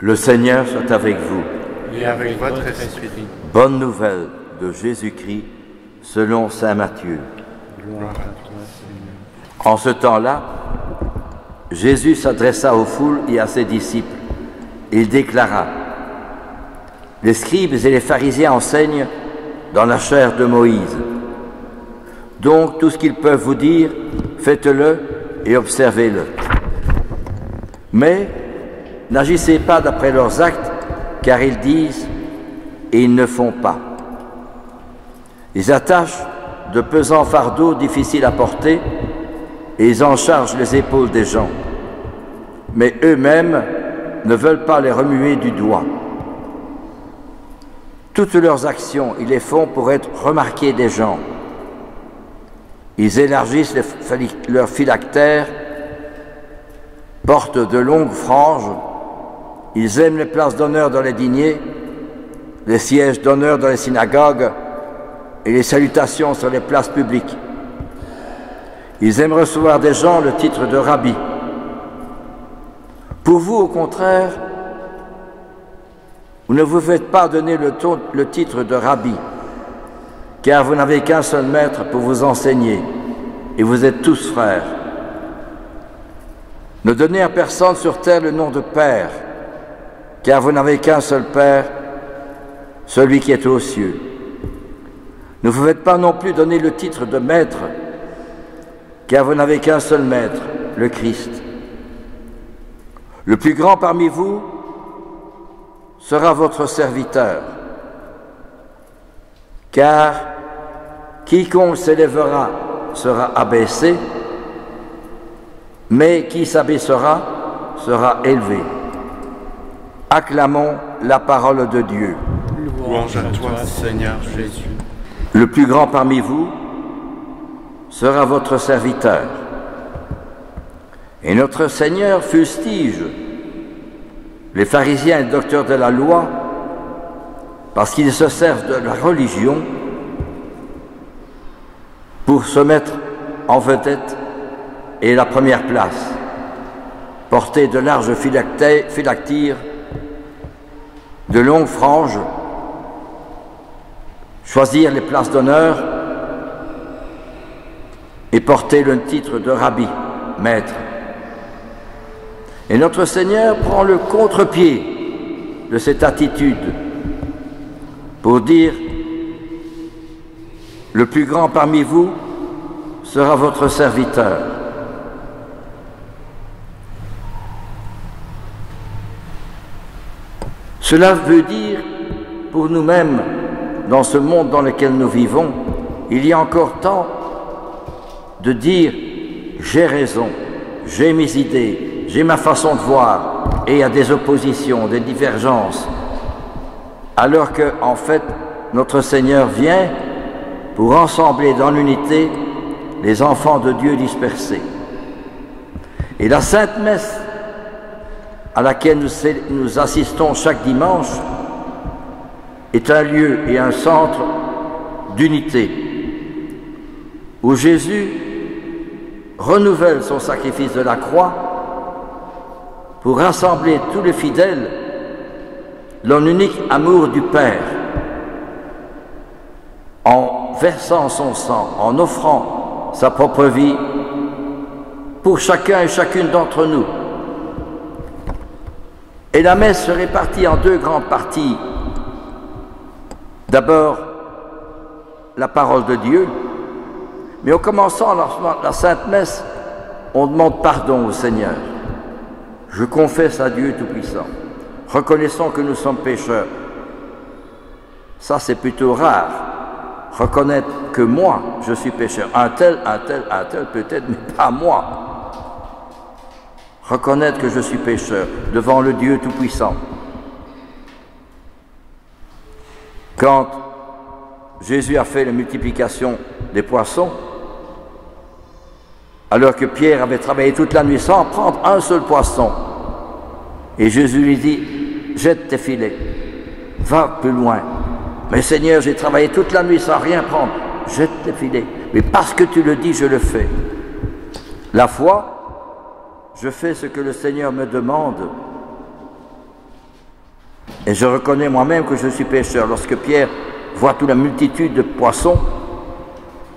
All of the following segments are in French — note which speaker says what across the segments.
Speaker 1: Le Seigneur soit avec vous.
Speaker 2: Et avec votre esprit.
Speaker 1: Bonne nouvelle de Jésus-Christ selon saint Matthieu.
Speaker 2: Gloire à toi, Seigneur.
Speaker 1: En ce temps-là, Jésus s'adressa aux foules et à ses disciples. Il déclara: les scribes et les pharisiens enseignent dans la chair de Moïse. Donc tout ce qu'ils peuvent vous dire, faites-le et observez-le. Mais n'agissez pas d'après leurs actes, car ils disent et ils ne font pas. Ils attachent de pesants fardeaux difficiles à porter et ils en chargent les épaules des gens. Mais eux-mêmes ne veulent pas les remuer du doigt. Toutes leurs actions, ils les font pour être remarqués des gens. Ils élargissent leurs phylactères, portent de longues franges, ils aiment les places d'honneur dans les dîners, les sièges d'honneur dans les synagogues et les salutations sur les places publiques. Ils aiment recevoir des gens le titre de rabbi. Pour vous, au contraire, vous ne vous faites pas donner le titre de rabbi, car vous n'avez qu'un seul maître pour vous enseigner, et vous êtes tous frères. Ne donnez à personne sur terre le nom de Père, car vous n'avez qu'un seul Père, celui qui est aux cieux. Ne vous faites pas non plus donner le titre de Maître, car vous n'avez qu'un seul Maître, le Christ. Le plus grand parmi vous sera votre serviteur, car quiconque s'élèvera sera abaissé, mais qui s'abaissera sera élevé. Acclamons la parole de Dieu.
Speaker 2: Louange à toi, Seigneur Jésus.
Speaker 1: Le plus grand parmi vous sera votre serviteur. Et notre Seigneur fustige les pharisiens et les docteurs de la loi parce qu'ils se servent de la religion pour se mettre en vedette et la première place, porter de larges phylactères, de longues franges, choisir les places d'honneur et porter le titre de rabbi, maître. Et notre Seigneur prend le contre-pied de cette attitude pour dire: le plus grand parmi vous sera votre serviteur. Cela veut dire, pour nous-mêmes, dans ce monde dans lequel nous vivons, il y a encore temps de dire: j'ai raison, j'ai mes idées, j'ai ma façon de voir, et il y a des oppositions, des divergences, alors que, en fait, notre Seigneur vient pour ensembler dans l'unité les enfants de Dieu dispersés. Et la Sainte Messe, à laquelle nous assistons chaque dimanche, est un lieu et un centre d'unité, où Jésus renouvelle son sacrifice de la croix pour rassembler tous les fidèles dans l'unique amour du Père, en versant son sang, en offrant sa propre vie pour chacun et chacune d'entre nous. Et la messe se répartit en deux grandes parties. D'abord, la parole de Dieu, mais en commençant la Sainte Messe, on demande pardon au Seigneur. Je confesse à Dieu Tout-Puissant. Reconnaissons que nous sommes pécheurs. Ça, c'est plutôt rare. Reconnaître que moi, je suis pécheur. Un tel, peut-être, mais pas moi. Reconnaître que je suis pécheur devant le Dieu Tout-Puissant. Quand Jésus a fait la multiplication des poissons, alors que Pierre avait travaillé toute la nuit sans prendre un seul poisson, et Jésus lui dit: jette tes filets, va plus loin. Mais Seigneur, j'ai travaillé toute la nuit sans rien prendre. Jette tes filets. Mais parce que tu le dis, je le fais. La foi, je fais ce que le Seigneur me demande. Et je reconnais moi-même que je suis pécheur. Lorsque Pierre voit toute la multitude de poissons,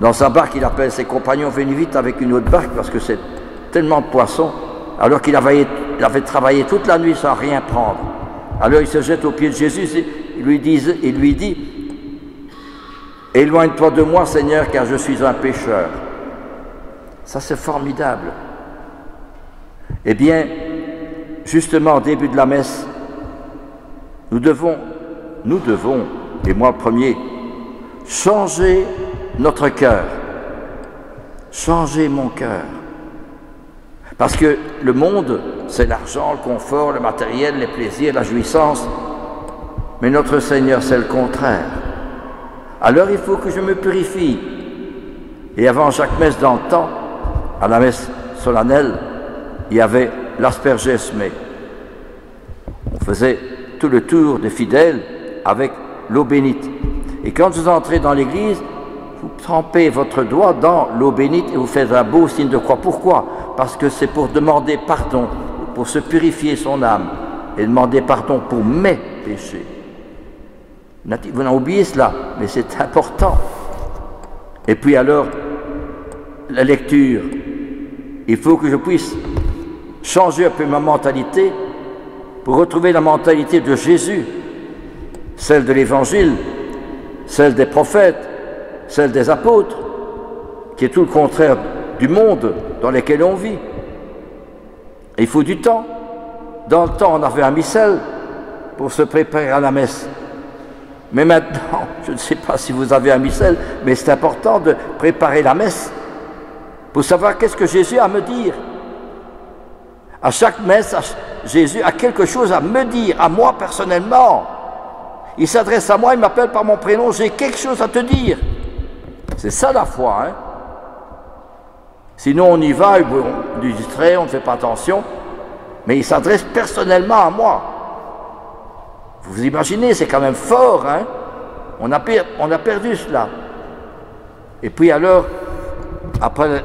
Speaker 1: dans sa barque, il appelle ses compagnons, venez vite avec une autre barque, parce que c'est tellement de poissons, alors qu'il avait travaillé toute la nuit sans rien prendre. Alors il se jette aux pieds de Jésus, il lui dit, éloigne-toi de moi, Seigneur, car je suis un pécheur. Ça, c'est formidable. Eh bien, justement, au début de la messe, nous devons, et moi le premier, changer notre cœur. Changer mon cœur. Parce que le monde, c'est l'argent, le confort, le matériel, les plaisirs, la jouissance. Mais notre Seigneur, c'est le contraire. Alors il faut que je me purifie. Et avant chaque messe dans le temps, à la messe solennelle, il y avait l'asperges me. On faisait tout le tour des fidèles avec l'eau bénite. Et quand vous entrez dans l'église, vous trempez votre doigt dans l'eau bénite et vous faites un beau signe de croix. Pourquoi? Parce que c'est pour demander pardon, pour se purifier son âme et demander pardon pour mes péchés. Vous en oubliez cela, mais c'est important. Et puis alors, la lecture. Il faut que je puisse changer un peu ma mentalité pour retrouver la mentalité de Jésus, celle de l'Évangile, celle des prophètes, celle des apôtres, qui est tout le contraire du monde dans lequel on vit. Et il faut du temps. Dans le temps, on avait un missel pour se préparer à la messe. Mais maintenant, je ne sais pas si vous avez un missel, mais c'est important de préparer la messe pour savoir qu'est-ce que Jésus a à me dire. À chaque messe, Jésus a quelque chose à me dire, à moi personnellement. Il s'adresse à moi, il m'appelle par mon prénom, j'ai quelque chose à te dire. C'est ça la foi, hein. Sinon on y va, on est distrait, on ne fait pas attention, mais il s'adresse personnellement à moi. Vous imaginez, c'est quand même fort, hein. On a perdu cela. Et puis alors, après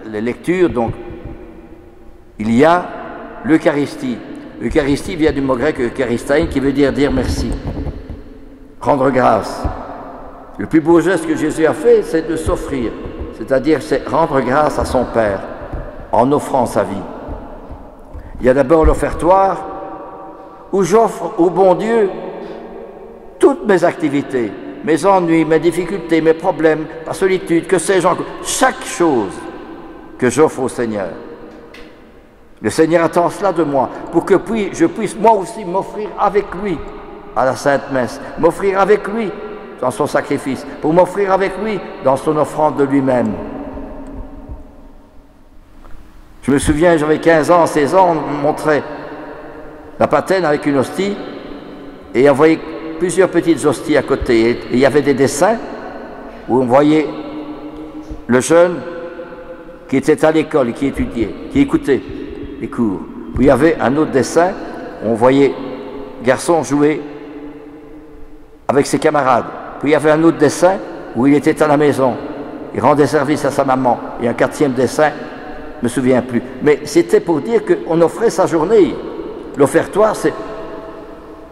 Speaker 1: les lectures, donc, il y a l'Eucharistie. L'Eucharistie vient du mot grec eucharistein, qui veut dire merci, rendre grâce. Le plus beau geste que Jésus a fait, c'est de s'offrir, c'est-à-dire c'est rendre grâce à son Père en offrant sa vie. Il y a d'abord l'offertoire, où j'offre au bon Dieu toutes mes activités, mes ennuis, mes difficultés, mes problèmes, ma solitude, que sais-je encore, chaque chose que j'offre au Seigneur. Le Seigneur attend cela de moi, pour que je puisse moi aussi m'offrir avec lui à la Sainte Messe, m'offrir avec lui dans son sacrifice, pour m'offrir avec lui dans son offrande de lui-même. Je me souviens, j'avais 15 ans, 16 ans, on me montrait la patène avec une hostie, et on voyait plusieurs petites hosties à côté, et il y avait des dessins où on voyait le jeune qui était à l'école, qui étudiait, qui écoutait les cours. Puis il y avait un autre dessin, on voyait garçon jouer avec ses camarades. Puis il y avait un autre dessin où il était à la maison, il rendait service à sa maman. Et un quatrième dessin, je ne me souviens plus. Mais c'était pour dire qu'on offrait sa journée. L'offertoire, c'est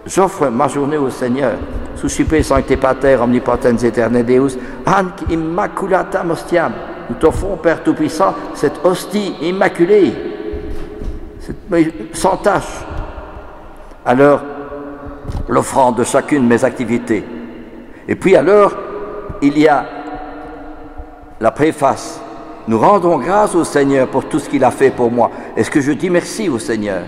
Speaker 1: j'offre ma journée au Seigneur. Suscipe sancte pater omnipotens aeterne Deus, hanc immaculatam ostiam. Nous t'offrons, Père Tout-Puissant, cette hostie immaculée, sans tache. Alors, l'offrande de chacune de mes activités. Et puis alors, il y a la préface. Nous rendons grâce au Seigneur pour tout ce qu'il a fait pour moi. Est-ce que je dis merci au Seigneur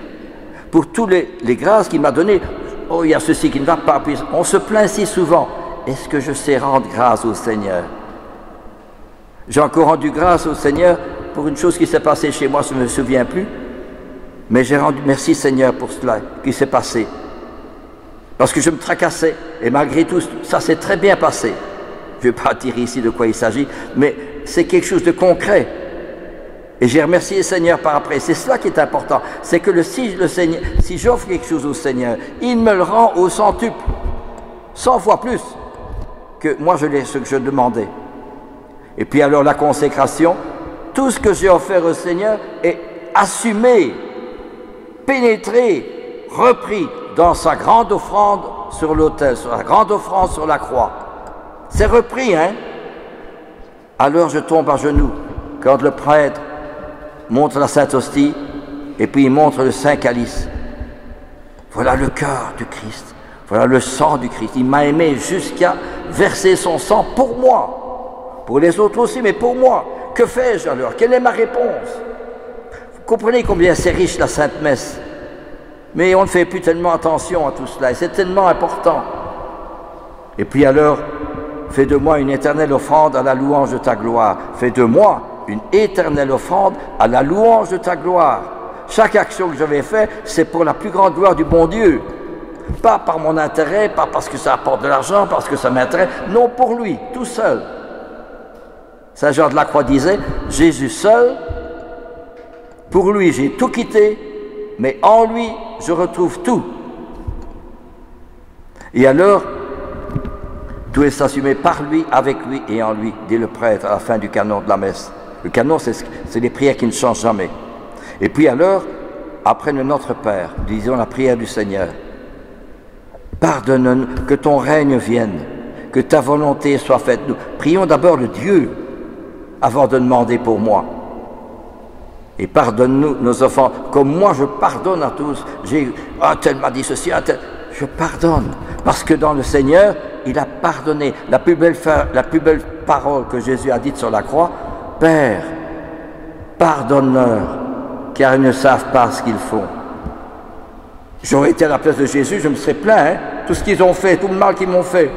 Speaker 1: pour toutes les grâces qu'il m'a données? Oh, il y a ceci qui ne va pas. Puis on se plaint si souvent. Est-ce que je sais rendre grâce au Seigneur? J'ai encore rendu grâce au Seigneur pour une chose qui s'est passée chez moi, je ne me souviens plus. Mais j'ai rendu merci Seigneur pour cela qui s'est passé. Parce que je me tracassais. Et malgré tout, ça s'est très bien passé. Je ne vais pas dire ici de quoi il s'agit, mais c'est quelque chose de concret. Et j'ai remercié le Seigneur par après. C'est cela qui est important. C'est que si j'offre quelque chose au Seigneur, il me le rend au centuple. 100 fois plus que moi ce que je demandais. Et puis alors la consécration, tout ce que j'ai offert au Seigneur est assumé, pénétré, repris, dans sa grande offrande sur l'autel, sur la grande offrande sur la croix. C'est repris, hein? Alors je tombe à genoux quand le prêtre montre la Sainte Hostie et puis il montre le Saint Calice. Voilà le cœur du Christ, voilà le sang du Christ. Il m'a aimé jusqu'à verser son sang pour moi, pour les autres aussi, mais pour moi. Que fais-je alors? Quelle est ma réponse? Vous comprenez combien c'est riche la Sainte Messe, mais on ne fait plus tellement attention à tout cela, et c'est tellement important. Et puis alors, fais de moi une éternelle offrande à la louange de ta gloire. Fais de moi une éternelle offrande à la louange de ta gloire. Chaque action que je vais faire, c'est pour la plus grande gloire du bon Dieu. Pas par mon intérêt, pas parce que ça apporte de l'argent, parce que ça m'intéresse. Non, pour lui, tout seul. Saint Jean de la Croix disait, Jésus seul, pour lui j'ai tout quitté, mais en lui je retrouve tout. Et alors, tout est assumé par lui, avec lui et en lui, dit le prêtre à la fin du canon de la messe. Le canon, c'est les prières qui ne changent jamais. Et puis alors, après le Notre Père, disons la prière du Seigneur. Pardonne-nous, que ton règne vienne, que ta volonté soit faite. Nous prions d'abord le Dieu, avant de demander pour moi. Et pardonne-nous nos offenses, comme moi je pardonne à tous. Tel m'a dit ceci, je pardonne, parce que dans le Seigneur, il a pardonné. La plus belle parole que Jésus a dite sur la croix, Père, pardonne-leur, car ils ne savent pas ce qu'ils font. J'aurais été à la place de Jésus, je me serais plaint, hein, tout ce qu'ils ont fait, tout le mal qu'ils m'ont fait.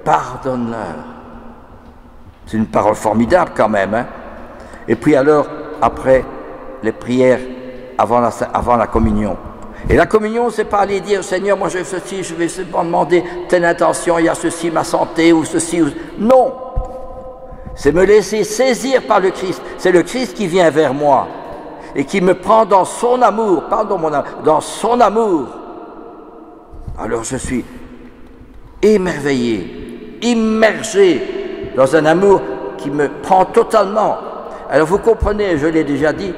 Speaker 1: Pardonne-leur. C'est une parole formidable quand même. Hein. Et puis alors, après les prières avant la communion. Et la communion, c'est pas aller dire, Seigneur, moi je fais ceci, je vais seulement demander telle intention, il y a ceci, ma santé, ou ceci, ou... Non! C'est me laisser saisir par le Christ. C'est le Christ qui vient vers moi et qui me prend dans son amour, pardon mon âme, dans son amour. Alors je suis émerveillé, immergé dans un amour qui me prend totalement. Alors vous comprenez, je l'ai déjà dit,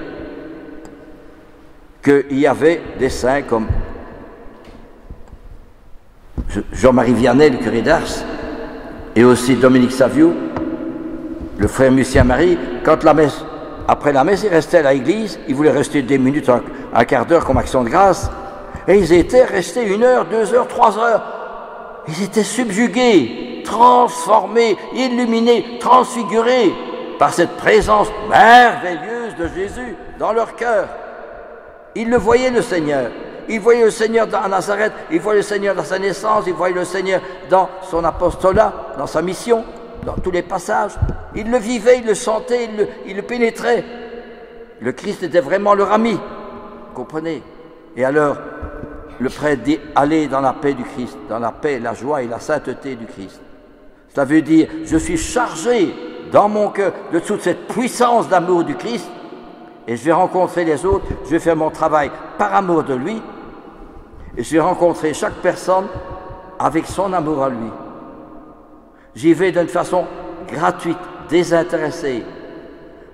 Speaker 1: qu'il y avait des saints comme Jean-Marie Vianney, le curé d'Ars, et aussi Dominique Savio, le frère Lucien-Marie. Quand après la messe, ils restaient à l'église, ils voulaient rester des minutes, un quart d'heure comme action de grâce, et ils étaient restés 1 heure, 2 heures, 3 heures. Ils étaient subjugués, transformés, illuminés, transfigurés par cette présence merveilleuse de Jésus dans leur cœur. Ils le voyaient, le Seigneur. Ils voyaient le Seigneur à Nazareth, ils voyaient le Seigneur dans sa naissance, ils voyaient le Seigneur dans son apostolat, dans sa mission, dans tous les passages. Ils le vivaient, ils le sentaient, ils le pénétraient. Le Christ était vraiment leur ami, comprenez? Et alors, le prêtre dit, allez dans la paix du Christ, dans la paix, la joie et la sainteté du Christ. Ça veut dire, je suis chargé dans mon cœur de toute cette puissance d'amour du Christ, et je vais rencontrer les autres, je vais faire mon travail par amour de lui, et je vais rencontrer chaque personne avec son amour à lui. J'y vais d'une façon gratuite, désintéressée,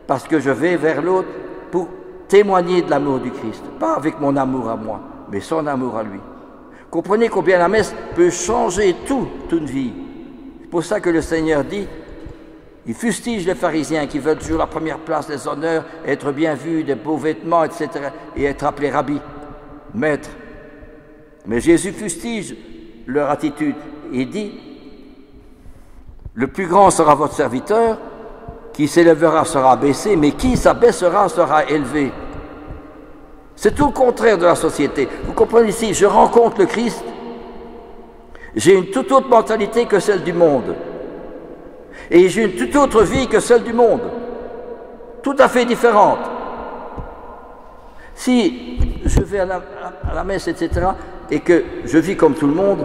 Speaker 1: parce que je vais vers l'autre pour témoigner de l'amour du Christ, pas avec mon amour à moi, mais son amour à lui. Comprenez combien la messe peut changer toute une vie. C'est pour ça que le Seigneur dit, il fustige les pharisiens qui veulent toujours la première place, les honneurs, être bien vus, des beaux vêtements, etc., et être appelés rabbi, maître. Mais Jésus fustige leur attitude. Il dit, le plus grand sera votre serviteur, qui s'élèvera sera abaissé, mais qui s'abaissera sera élevé. C'est tout le contraire de la société. Vous comprenez ici, je rencontre le Christ, j'ai une toute autre mentalité que celle du monde. Et j'ai une toute autre vie que celle du monde, tout à fait différente. Si je vais à la messe, etc., et que je vis comme tout le monde,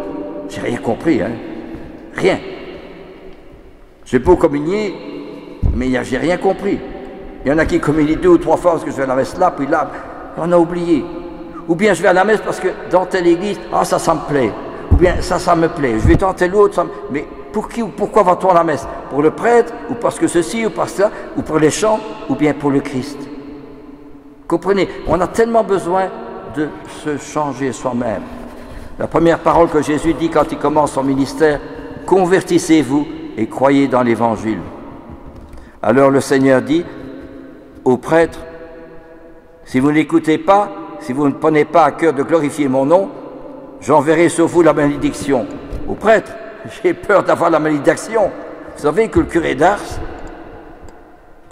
Speaker 1: j'ai rien compris, hein? Rien. J'ai beau communier, mais j'ai rien compris. Il y en a qui communient 2 ou 3 fois parce que je vais à la messe là, puis là, on a oublié. Ou bien je vais à la messe parce que dans telle église, ça me plaît. Ou bien ça me plaît. Je vais dans telle autre, mais pour qui ou pourquoi va-t-on à la messe? Pour le prêtre, ou parce que ceci, ou parce que ça, ou pour les chants, ou bien pour le Christ? Comprenez, on a tellement besoin de se changer soi-même. La première parole que Jésus dit quand il commence son ministère, « Convertissez-vous et croyez dans l'Évangile. » Alors le Seigneur dit aux prêtres, « Si vous n'écoutez pas, si vous ne prenez pas à cœur de glorifier mon nom, j'enverrai sur vous la malédiction. » Aux prêtres, j'ai peur d'avoir la malédiction. Vous savez que le curé d'Ars,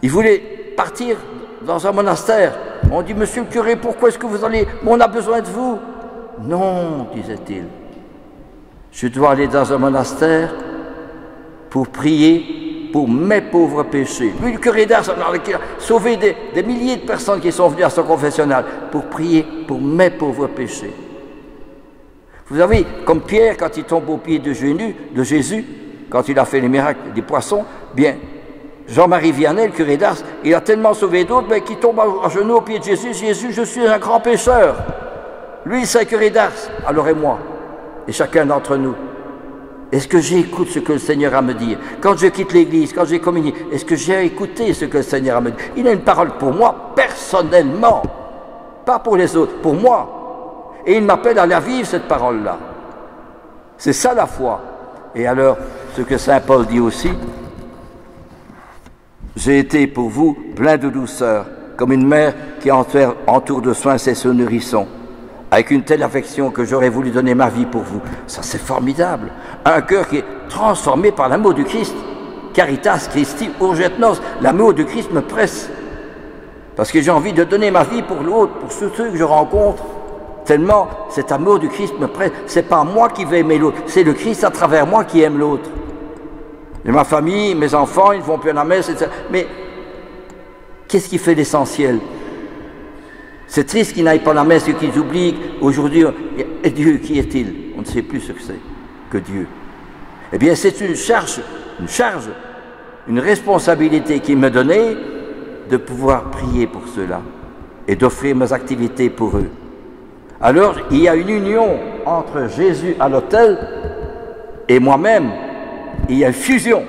Speaker 1: il voulait partir dans un monastère. On dit, « Monsieur le curé, pourquoi est-ce que vous allez? On a besoin de vous. » Non, disait-il, je dois aller dans un monastère pour prier pour mes pauvres péchés. Lui, le curé d'Ars, il a sauvé des milliers de personnes qui sont venues à son confessionnal pour prier pour mes pauvres péchés. Vous savez, comme Pierre, quand il tombe aux pieds de Jésus, quand il a fait les miracles des poissons, bien, Jean-Marie Vianney, le curé d'Ars, il a tellement sauvé d'autres, mais qui tombe à genoux aux pieds de Jésus, « Jésus, je suis un grand pécheur. » Lui, c'est un curé d'Ars, alors et moi, et chacun d'entre nous. Est-ce que j'écoute ce que le Seigneur a à me dire? Quand je quitte l'église, quand j'ai communié, est-ce que j'ai écouté ce que le Seigneur a à me dire? Il a une parole pour moi, personnellement, pas pour les autres, pour moi. Et il m'appelle à la vivre, cette parole-là. C'est ça la foi. Et alors, ce que saint Paul dit aussi, « J'ai été pour vous plein de douceur, comme une mère qui entoure de soins ses nourrissons, avec une telle affection que j'aurais voulu donner ma vie pour vous. » Ça, c'est formidable. Un cœur qui est transformé par l'amour du Christ. Caritas Christi urget nos. L'amour du Christ me presse. Parce que j'ai envie de donner ma vie pour l'autre, pour ceux que je rencontre. Tellement cet amour du Christ me presse. C'est pas moi qui vais aimer l'autre, c'est le Christ à travers moi qui aime l'autre. Et ma famille, mes enfants, ils ne vont plus à la messe, etc. Mais qu'est-ce qui fait l'essentiel? C'est triste qu'ils n'aillent pas à la messe et qu'ils oublient aujourd'hui, et Dieu, qui est-il? On ne sait plus ce que c'est que Dieu. Eh bien, c'est une charge, une responsabilité qui m'est donnée de pouvoir prier pour ceux-là et d'offrir mes activités pour eux. Alors, il y a une union entre Jésus à l'autel et moi-même. Il y a une fusion.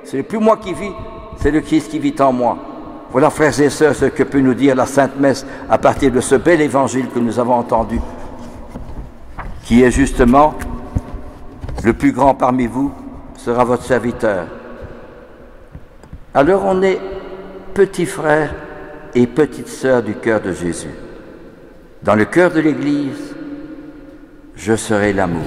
Speaker 1: Ce n'est plus moi qui vis, c'est le Christ qui vit en moi. Voilà, frères et sœurs, ce que peut nous dire la Sainte Messe à partir de ce bel évangile que nous avons entendu, qui est justement le plus grand parmi vous sera votre serviteur. Alors on est petits frères et petites sœurs du cœur de Jésus. Dans le cœur de l'Église, je serai l'amour.